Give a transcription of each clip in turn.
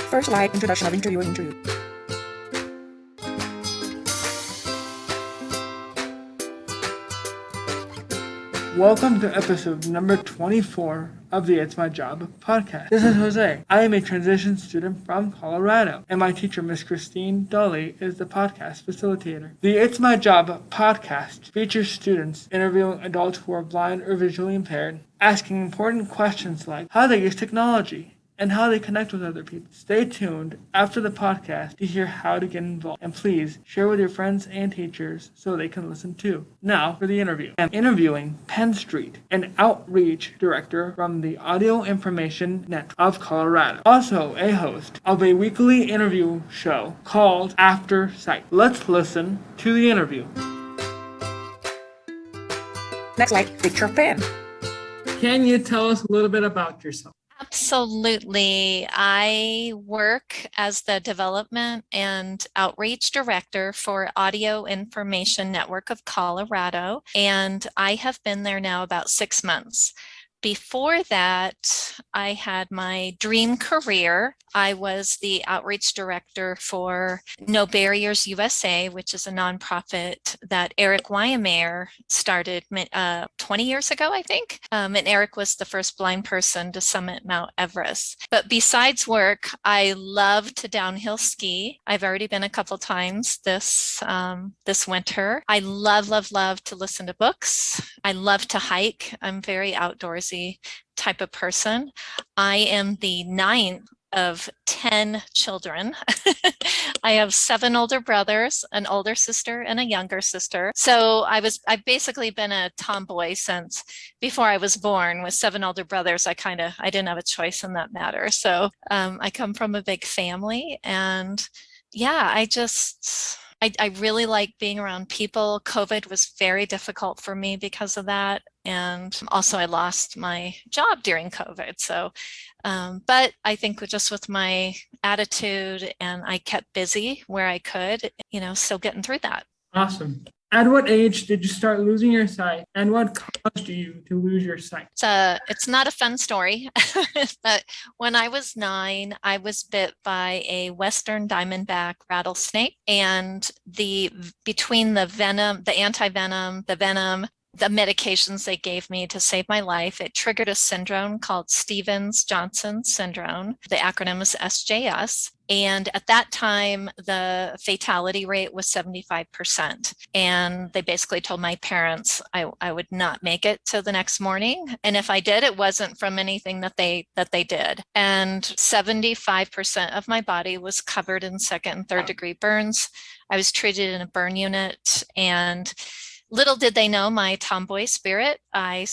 First slide, introduction of interviewing interview. Welcome to episode number 24 of the It's My Job podcast. This is Jose. I am a transition student from Colorado, and my teacher, Miss Christine Dolly, is the podcast facilitator. The It's My Job podcast features students interviewing adults who are blind or visually impaired, asking important questions like how they use technology and how they connect with other people. Stay tuned after the podcast to hear how to get involved. And please share with your friends and teachers so they can listen too. Now for the interview. I'm interviewing Penn Street, an outreach director from the Audio Information Network of Colorado. Also a host of a weekly interview show called Aftersight. Let's listen to the interview. Next slide, picture of Penn. Can you tell us a little bit about yourself? Absolutely. I work as the development and outreach director for Audio Information Network of Colorado, and I have been there now about 6 months. Before that, I had my dream career. I was the outreach director for No Barriers USA, which is a nonprofit that Eric Wymeyer started 20 years ago, I think. And Eric was the first blind person to summit Mount Everest. But besides work, I love to downhill ski. I've already been a couple times this winter. I love to listen to books. I love to hike. I'm very outdoorsy type of person. I am the 9th of 10 children. I have 7 older brothers, an older sister, and a younger sister. So I've basically been a tomboy since before I was born. With 7 older brothers, I didn't have a choice in that matter. So I come from a big family, and yeah, I really like being around people. COVID was very difficult for me because of that. And also I lost my job during COVID. So, but I think just with my attitude, and I kept busy where I could, still getting through that. Awesome. At what age did you start losing your sight, and what caused you to lose your sight? It's not a fun story, but when I was 9, I was bit by a western diamondback rattlesnake, and between the venom, the anti-venom, the venom, the medications they gave me to save my life, it triggered a syndrome called Stevens-Johnson syndrome. The acronym is SJS. And at that time, the fatality rate was 75%. And they basically told my parents I would not make it till the next morning. And if I did, it wasn't from anything that they did. And 75% of my body was covered in 2nd and 3rd degree burns. I was treated in a burn unit, and little did they know my tomboy spirit. I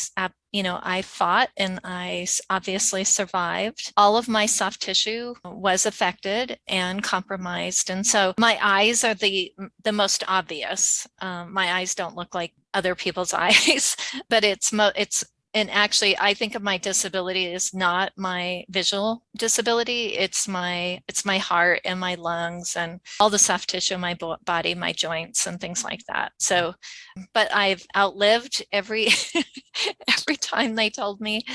fought, and I obviously survived. All of my soft tissue was affected and compromised. And so my eyes are the most obvious. My eyes don't look like other people's eyes, but and actually, I think of my disability as not my visual disability. It's my heart and my lungs and all the soft tissue in my body, my joints and things like that. So, but I've outlived every time they told me,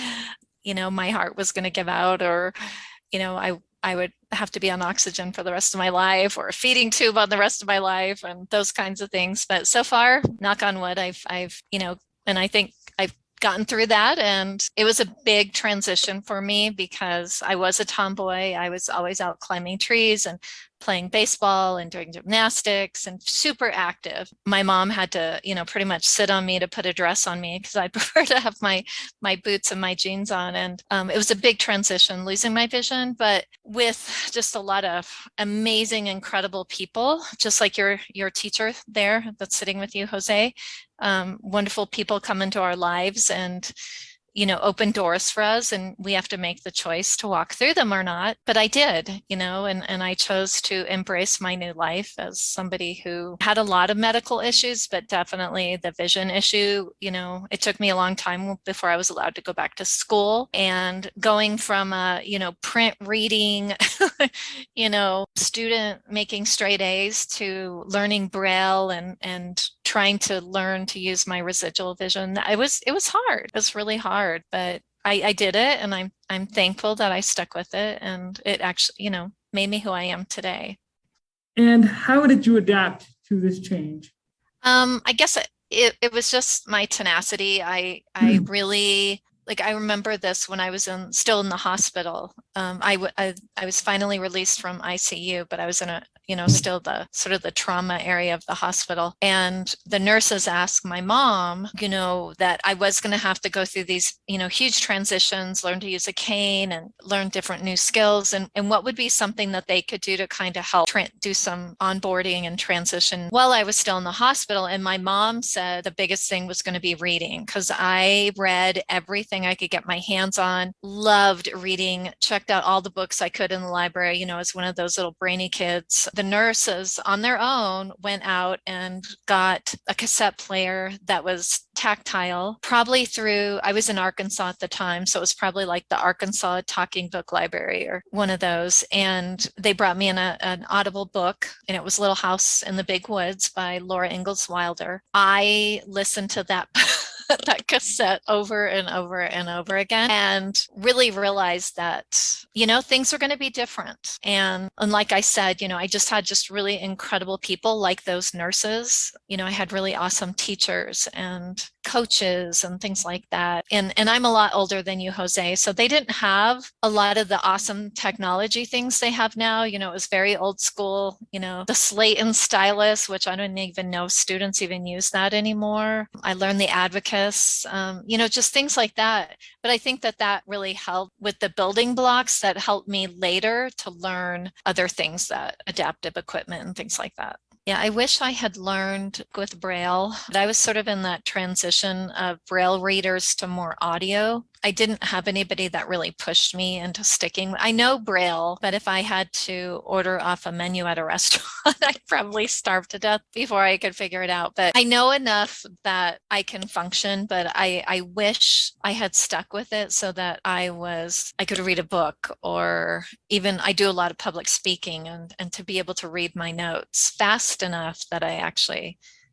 my heart was going to give out, or, I would have to be on oxygen for the rest of my life, or a feeding tube on the rest of my life, and those kinds of things. But so far, knock on wood, I've and I think I've gotten through that. And it was a big transition for me because I was a tomboy. I was always out climbing trees and playing baseball and doing gymnastics and super active. My mom had to, pretty much sit on me to put a dress on me because I prefer to have my boots and my jeans on. And it was a big transition, losing my vision, but with just a lot of amazing, incredible people, just like your teacher there that's sitting with you, Jose. Wonderful people come into our lives and open doors for us, and we have to make the choice to walk through them or not. But I did, and I chose to embrace my new life as somebody who had a lot of medical issues, but definitely the vision issue. It took me a long time before I was allowed to go back to school, and going from a, print reading, student making straight A's to learning Braille and trying to learn to use my residual vision. It was hard. It was really hard, but I did it, and I'm thankful that I stuck with it. And it actually, made me who I am today. And how did you adapt to this change? I guess it was just my tenacity. I really like I remember this when I was still in the hospital. I was finally released from ICU, but I was in a still the sort of the trauma area of the hospital. And the nurses asked my mom, that I was going to have to go through these, huge transitions, learn to use a cane and learn different new skills, and what would be something that they could do to kind of help do some onboarding and transition while I was still in the hospital. And my mom said the biggest thing was going to be reading, because I read everything I could get my hands on, loved reading, checked out all the books I could in the library, as one of those little brainy kids. The nurses on their own went out and got a cassette player that was tactile, probably through, I was in Arkansas at the time, so it was probably like the Arkansas Talking Book Library or one of those. And they brought me in an Audible book, and it was Little House in the Big Woods by Laura Ingalls Wilder. I listened to that that cassette over and over and over again, and really realized that, things are going to be different. And like I said, I just had really incredible people like those nurses. I had really awesome teachers and coaches and things like that. And I'm a lot older than you, Jose. So they didn't have a lot of the awesome technology things they have now. It was very old school, the slate and stylus, which I don't even know if students even use that anymore. I learned the Advocate, just things like that. But I think that really helped with the building blocks that helped me later to learn other things, that adaptive equipment and things like that. Yeah, I wish I had learned with Braille. I was sort of in that transition of Braille readers to more audio. I didn't have anybody that really pushed me into sticking. I know Braille, but if I had to order off a menu at a restaurant, I'd probably starve to death before I could figure it out. But I know enough that I can function, but I wish I had stuck with it so that I could read a book, or even I do a lot of public speaking, and to be able to read my notes fast enough that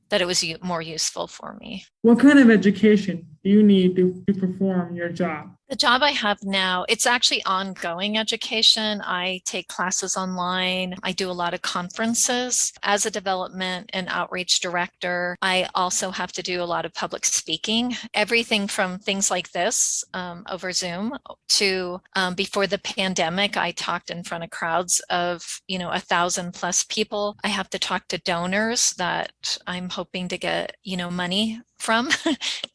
that it was more useful for me. What kind of education do you need to perform your job? The job I have now, it's actually ongoing education. I take classes online. I do a lot of conferences. As a development and outreach director, I also have to do a lot of public speaking. Everything from things like this over Zoom to before the pandemic, I talked in front of crowds of 1,000+ people. I have to talk to donors that I'm hoping to get money from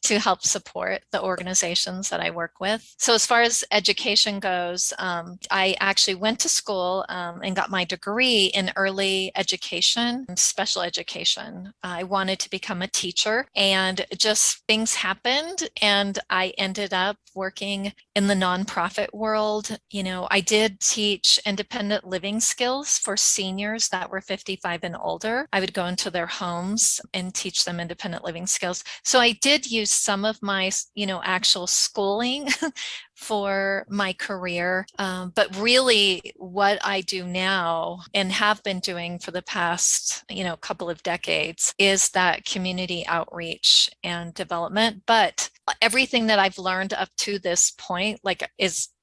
to help support the organizations that I work with. So as far as education goes, I actually went to school and got my degree in early education and special education. I wanted to become a teacher, and just things happened, and I ended up working in the nonprofit world. I did teach independent living skills for seniors that were 55 and older. I would go into their homes and teach them independent living skills. So I did use some of my, actual schooling for my career. But really what I do now and have been doing for the past, couple of decades is that community outreach and development. But everything that I've learned up to this point,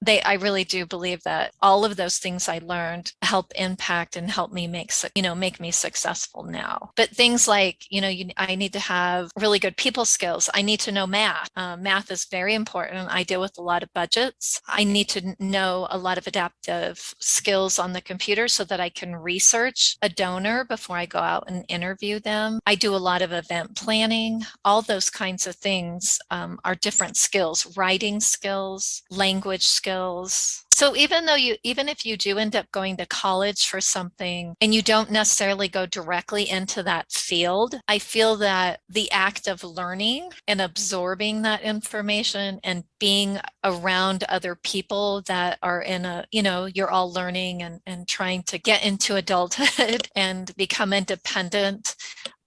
I really do believe that all of those things I learned help impact and help me make me successful now. But things like, I need to have really good people skills. I need to know math. Math is very important. I deal with a lot of budgets. I need to know a lot of adaptive skills on the computer so that I can research a donor before I go out and interview them. I do a lot of event planning. All those kinds of things are different skills, writing skills, language skills. So even if you do end up going to college for something and you don't necessarily go directly into that field, I feel that the act of learning and absorbing that information and being around other people that are in you're all learning and trying to get into adulthood and become independent.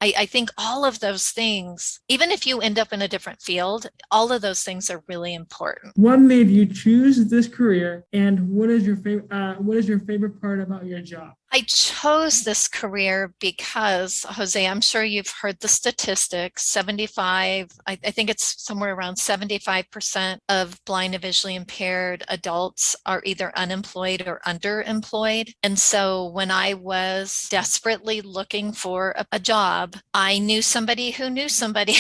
I think all of those things, even if you end up in a different field, all of those things are really important. What made you choose this career, and what is your favorite part about your job? I chose this career because, Jose, I'm sure you've heard the statistics. I think it's somewhere around 75% of blind and visually impaired adults are either unemployed or underemployed. And so when I was desperately looking for a job, I knew somebody who knew somebody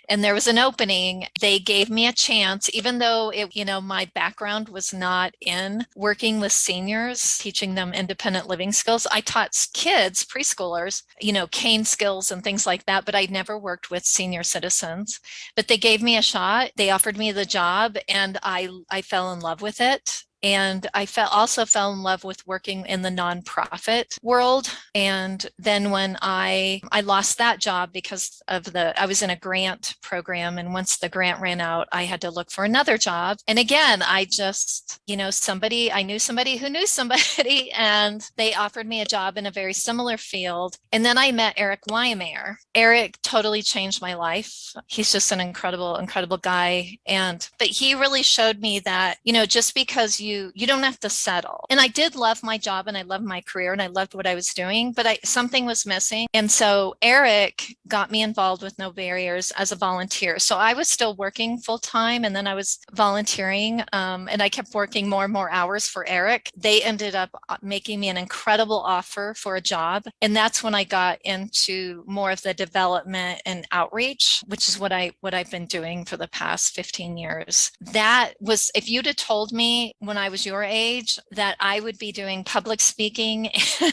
and there was an opening. They gave me a chance, even though my background was not in working with seniors, teaching them independent living skills. I taught kids, preschoolers, cane skills and things like that, but I'd never worked with senior citizens. But they gave me a shot. They offered me the job and I fell in love with it. And I also fell in love with working in the nonprofit world. And then when I lost that job because I was in a grant program. And once the grant ran out, I had to look for another job. And again, I knew somebody who knew somebody, and they offered me a job in a very similar field. And then I met Eric Wymeyer. Eric totally changed my life. He's just an incredible, incredible guy. But he really showed me that, just because you don't have to settle. And I did love my job and I loved my career and I loved what I was doing, but something was missing. And so Eric got me involved with No Barriers as a volunteer. So I was still working full time and then I was volunteering, and I kept working more and more hours for Eric. They ended up making me an incredible offer for a job. And that's when I got into more of the development and outreach, which is what I've been doing for the past 15 years. That was, if you'd have told me when I was your age that I would be doing public speaking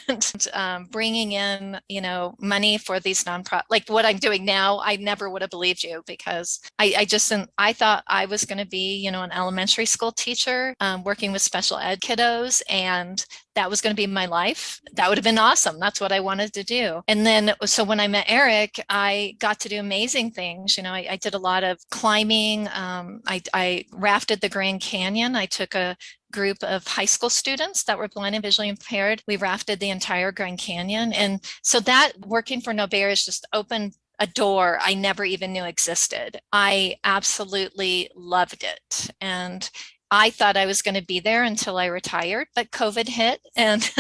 and bringing in, money for these nonprofit, like what I'm doing now, I never would have believed you, because I thought I was going to be, an elementary school teacher, working with special ed kiddos, and that was going to be my life. That would have been awesome. That's what I wanted to do. And then, so when I met Eric, I got to do amazing things. I did a lot of climbing. I rafted the Grand Canyon. I took a group of high school students that were blind and visually impaired. We rafted the entire Grand Canyon. And so that working for No Barriers just opened a door I never even knew existed. I absolutely loved it. And I thought I was going to be there until I retired, but COVID hit. And,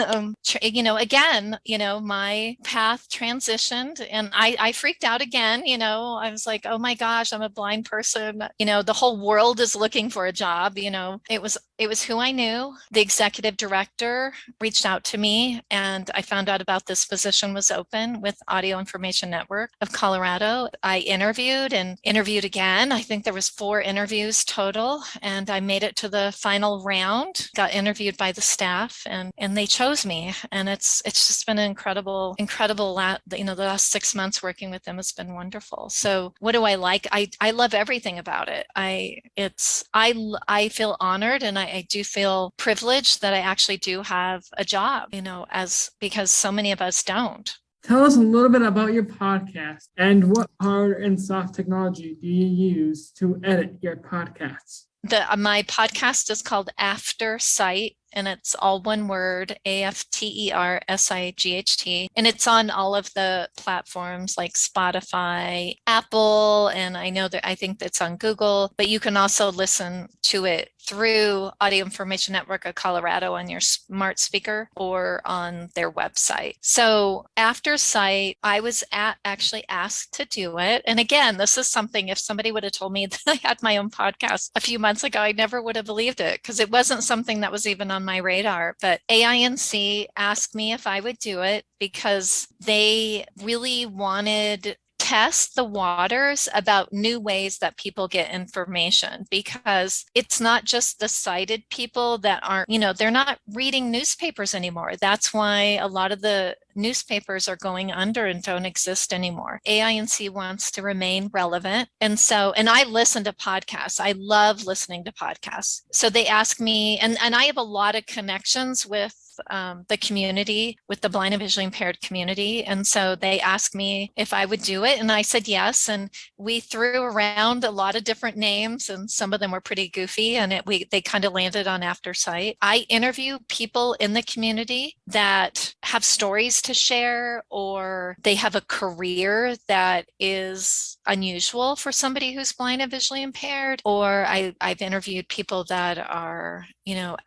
again, my path transitioned and I freaked out again. I was like, oh my gosh, I'm a blind person. The whole world is looking for a job. It was who I knew. The executive director reached out to me and I found out about this position was open with Audio Information Network of Colorado. I interviewed and interviewed again. I think there was 4 interviews total, and I made it to the final round, got interviewed by the staff, and they chose me. And it's just been an incredible, the last 6 months working with them has been wonderful. So what do I like? I love everything about it. I feel honored, and I do feel privileged that I actually do have a job, because so many of us don't. Tell us a little bit about your podcast and what hard and soft technology do you use to edit your podcasts? My podcast is called Aftersight, and it's all one word, AFTERSIGHT. And it's on all of the platforms like Spotify, Apple, and I think it's on Google, but you can also listen to it through Audio Information Network of Colorado on your smart speaker or on their website. So Aftersight, I was actually asked to do it. And again, this is something, if somebody would have told me that I had my own podcast a few months ago, I never would have believed it, because it wasn't something that was even on my radar. But AINC asked me if I would do it because they really wanted test the waters about new ways that people get information, because it's not just the sighted people that aren't, they're not reading newspapers anymore. That's why a lot of the newspapers are going under and don't exist anymore. AINC wants to remain relevant. And I listen to podcasts. I love listening to podcasts. So they ask me, and I have a lot of connections with the community, with the blind and visually impaired community. And so they asked me if I would do it. And I said yes. And we threw around a lot of different names, and some of them were pretty goofy. And they kind of landed on Aftersight. I interview people in the community that have stories to share, or they have a career that is unusual for somebody who's blind and visually impaired. Or I've interviewed people that are,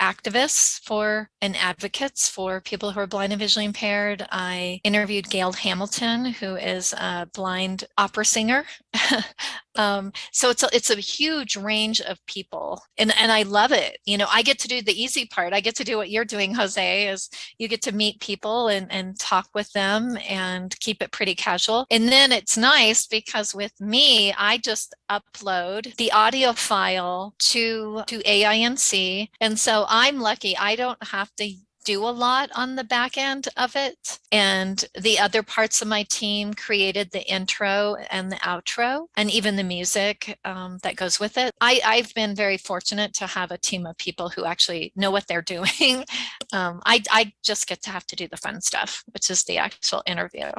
activists for and advocates for people who are blind and visually impaired. I interviewed Gail Hamilton, who is a blind opera singer. So it's a huge range of people, and I love it. I get to do the easy part. I get to do what you're doing, Jose, is you get to meet people and talk with them and keep it pretty casual. And then it's nice because with me, I just upload the audio file to AINC. And so I'm lucky. I don't have to do a lot on the back end of it. And the other parts of my team created the intro and the outro and even the music that goes with it. I've been very fortunate to have a team of people who actually know what they're doing. I just get to have to do the fun stuff, which is the actual interview.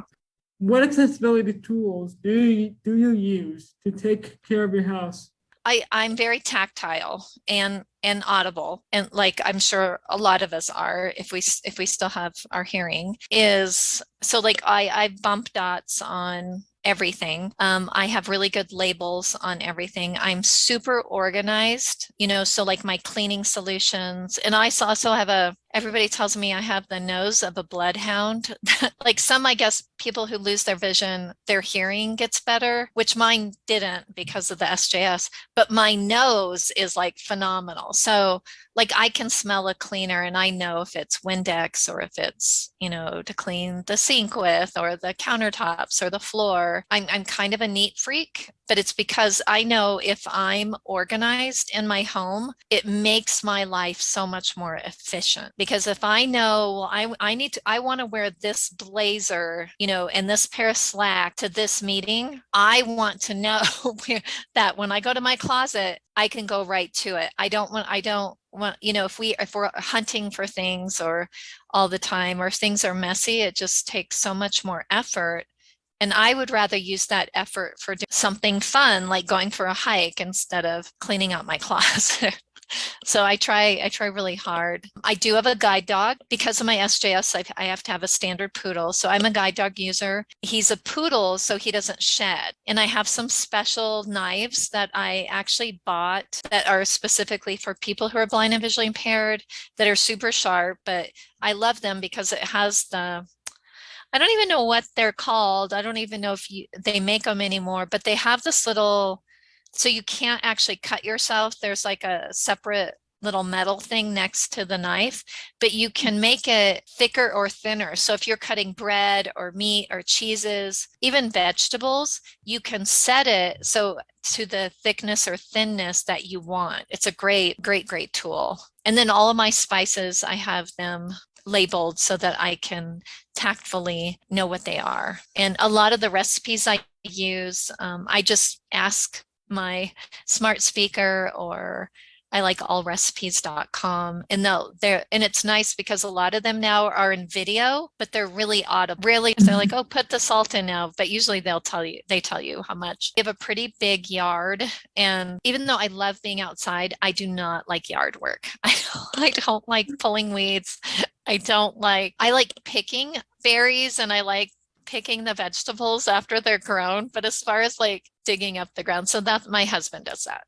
What accessibility tools do you use to take care of your house? I'm very tactile and audible, and like I'm sure a lot of us are, if we still have our hearing, is so like I bump dots on everything. I have really good labels on everything. I'm super organized, so like my cleaning solutions. And I also have everybody tells me I have the nose of a bloodhound. Like some, I guess, people who lose their vision, their hearing gets better, which mine didn't because of the SJS, but my nose is like phenomenal. So like I can smell a cleaner and I know if it's Windex or if it's, to clean the sink with or the countertops or the floor. I'm kind of a neat freak, but it's because I know if I'm organized in my home, it makes my life so much more efficient. Because if I know I want to wear this blazer, and this pair of slack to this meeting, I want to know that when I go to my closet, I can go right to it. I don't want, if we're hunting for things or all the time, or if things are messy, it just takes so much more effort. And I would rather use that effort for something fun, like going for a hike, instead of cleaning out my closet. So I try really hard. I do have a guide dog. Because of my SJS, I have to have a standard poodle. So I'm a guide dog user. He's a poodle, so he doesn't shed. And I have some special knives that I actually bought that are specifically for people who are blind and visually impaired, that are super sharp. But I love them because it has I don't even know what they're called. I don't even know if they make them anymore, but they have this little, so you can't actually cut yourself. There's like a separate little metal thing next to the knife, but you can make it thicker or thinner. So if you're cutting bread or meat or cheeses, even vegetables, you can set it so to the thickness or thinness that you want. It's a great tool. And then all of my spices, I have them labeled so that I can tactfully know what they are. And a lot of the recipes I use, I just ask my smart speaker, or I like allrecipes.com, and and it's nice because a lot of them now are in video, but they're really audible. Really, they're like, oh, put the salt in now, but usually they tell you how much. We have a pretty big yard, and even though I love being outside, I do not like yard work. I don't like pulling weeds. I like picking berries, and I like picking the vegetables after they're grown, but as far as like digging up the ground, so that my husband does that.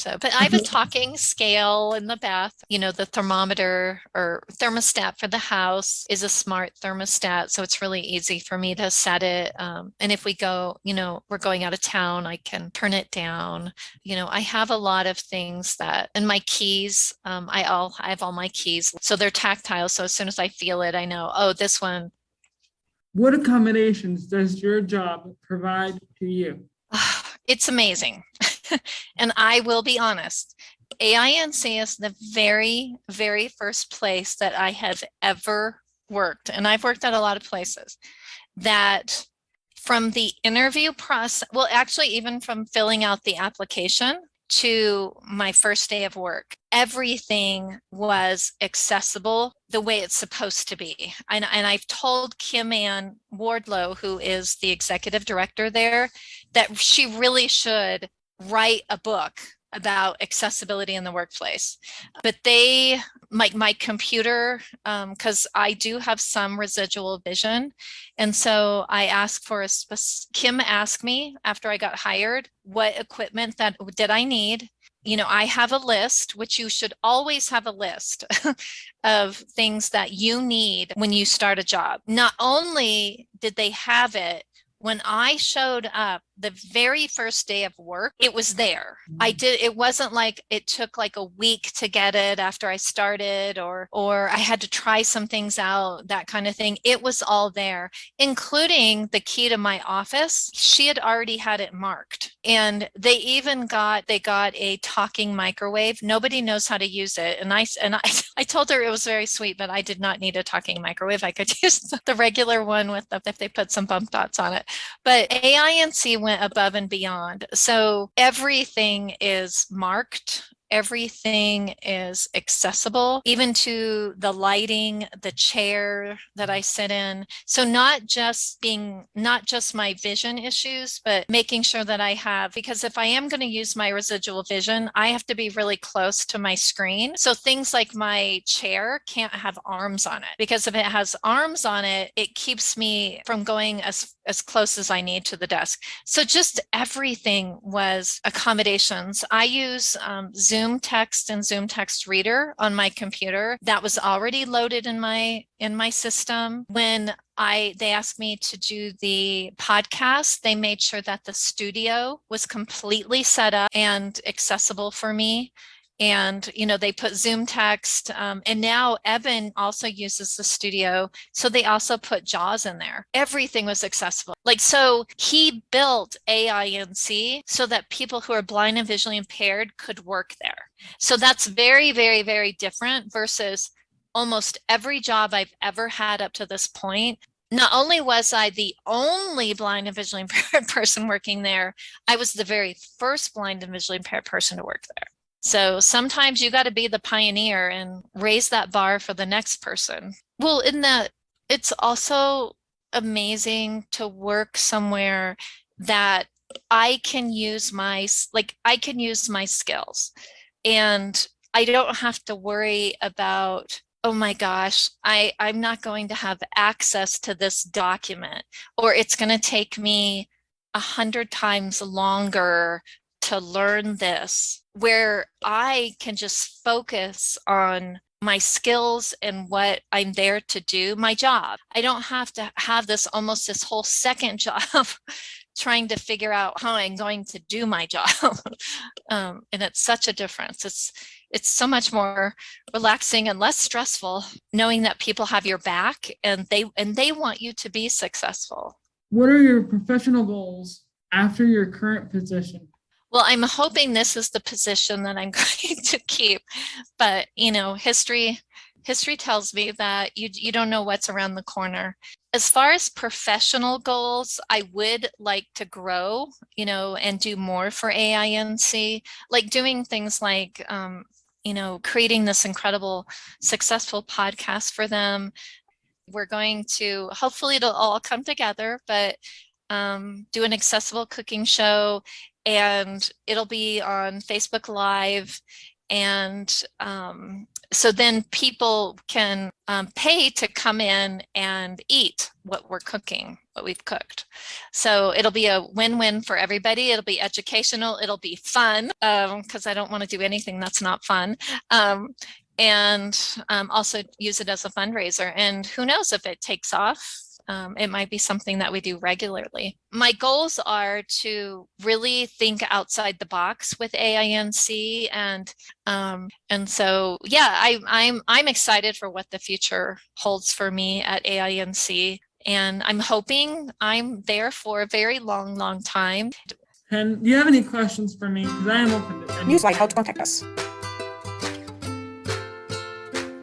But I have a talking scale in the bath. The thermometer or thermostat for the house is a smart thermostat, so it's really easy for me to set it. And if we go, we're going out of town, I can turn it down. I have a lot of things and my keys, I have all my keys, so they're tactile. So as soon as I feel it, I know, oh, this one. What accommodations does your job provide to you? It's amazing. And I will be honest, AINC is the very, very first place that I have ever worked. And I've worked at a lot of places that from the interview process, well, actually, even from filling out the application to my first day of work, everything was accessible the way it's supposed to be. And I've told Kim Ann Wardlow, who is the executive director there, that she really should write a book about accessibility in the workplace. But my computer, because I do have some residual vision. And so I asked for Kim asked me after I got hired, what equipment did I need? I have a list, which you should always have a list of things that you need when you start a job. Not only did they have it, when I showed up the very first day of work, it was there. It wasn't like it took like a week to get it after I started, or I had to try some things out, that kind of thing. It was all there, including the key to my office. She had already had it marked. And they got a talking microwave. Nobody knows how to use it. And I told her it was very sweet, but I did not need a talking microwave. I could use the regular one if they put some bump dots on it. But AINC went above and beyond. So everything is marked. Everything is accessible, even to the lighting, the chair that I sit in. So not just my vision issues, but making sure that I have, because if I am going to use my residual vision, I have to be really close to my screen. So things like my chair can't have arms on it, because if it has arms on it, it keeps me from going as close as I need to the desk. So just everything was accommodations. I use Zoom Text and Zoom Text Reader on my computer. That was already loaded in my system. When they asked me to do the podcast, they made sure that the studio was completely set up and accessible for me. And, they put Zoom text, and now Evan also uses the studio. So they also put JAWS in there. Everything was accessible. So he built AINC so that people who are blind and visually impaired could work there. So that's very, very, very different versus almost every job I've ever had up to this point. Not only was I the only blind and visually impaired person working there, I was the very first blind and visually impaired person to work there. So sometimes you got to be the pioneer and raise that bar for the next person. Well, it's also amazing to work somewhere that I can use my skills, and I don't have to worry about, oh my gosh, I'm not going to have access to this document, or it's going to take me 100 times longer to learn this, where I can just focus on my skills and what I'm there to do, my job. I don't have to have this whole second job trying to figure out how I'm going to do my job. And it's such a difference. It's so much more relaxing and less stressful knowing that people have your back and they want you to be successful. What are your professional goals after your current position? Well, I'm hoping this is the position that I'm going to keep, but history tells me that you don't know what's around the corner. As far as professional goals, I would like to grow, and do more for AINC, like doing things like, creating this incredible, successful podcast for them. We're going to, hopefully it'll all come together, but do an accessible cooking show, and it'll be on Facebook Live. And so then people can pay to come in and eat what we're cooking, what we've cooked. So it'll be a win-win for everybody. It'll be educational. It'll be fun, because I don't want to do anything that's not fun. And also use it as a fundraiser. And who knows if it takes off. It might be something that we do regularly. My goals are to really think outside the box with AINC, and so I'm excited for what the future holds for me at AINC, and I'm hoping I'm there for a very long, long time. And do you have any questions for me? Because I am open to any. Use like how to contact us.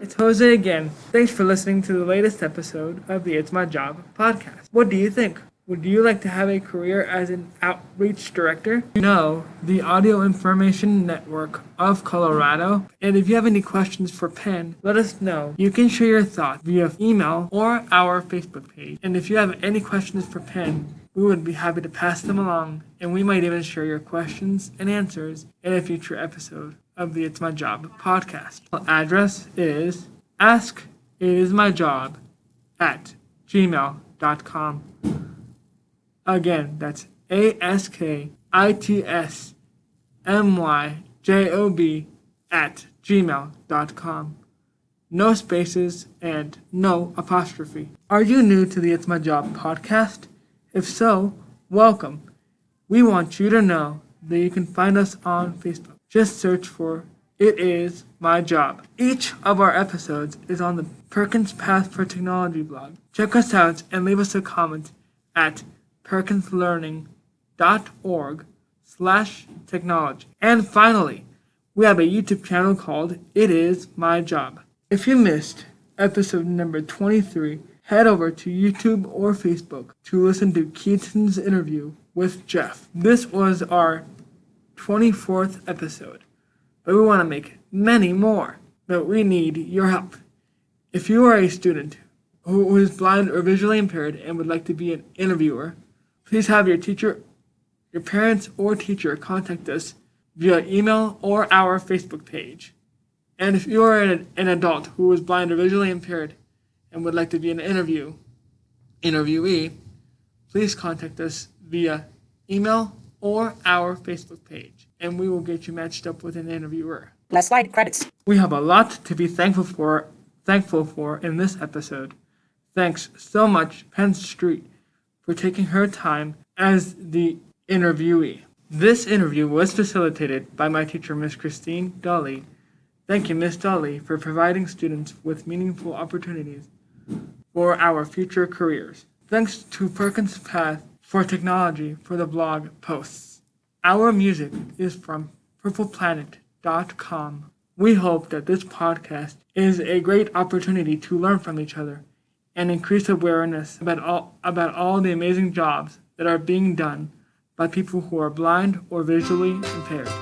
It's Jose again. Thanks for listening to the latest episode of the It's My Job podcast. What do you think? Would you like to have a career as an outreach director? No, the Audio Information Network of Colorado. And if you have any questions for Penn, let us know. You can share your thoughts via email or our Facebook page. And if you have any questions for Penn, we would be happy to pass them along, and we might even share your questions and answers in a future episode of the It's My Job podcast. Our address is askitismyjob@gmail.com. Again, that's askitSmyjob@gmail.com. No spaces and no apostrophe. Are you new to the It's My Job podcast? If so, welcome. We want you to know that you can find us on Facebook. Just search for It Is My Job. Each of our episodes is on the Perkins Path for Technology blog. Check us out and leave us a comment at perkinslearning.org/technology. And finally, we have a YouTube channel called It Is My Job. If you missed episode number 23, head over to YouTube or Facebook to listen to Keaton's interview with Jeff. This was our 24th episode, but we want to make many more. But we need your help. If you are a student who is blind or visually impaired and would like to be an interviewer, please have your teacher, your parents, or teacher contact us via email or our Facebook page. And if you are an adult who is blind or visually impaired and would like to be an interviewee, please contact us via email or our Facebook page, and we will get you matched up with an interviewer. Last slide, credits. We have a lot to be thankful for in this episode. Thanks so much, Penn Street, for taking her time as the interviewee. This interview was facilitated by my teacher, Miss Christine Dolly. Thank you, Miss Dolly, for providing students with meaningful opportunities for our future careers. Thanks to Perkins Path for Technology for the blog posts. Our music is from purpleplanet.com. We hope that this podcast is a great opportunity to learn from each other and increase awareness about all the amazing jobs that are being done by people who are blind or visually impaired.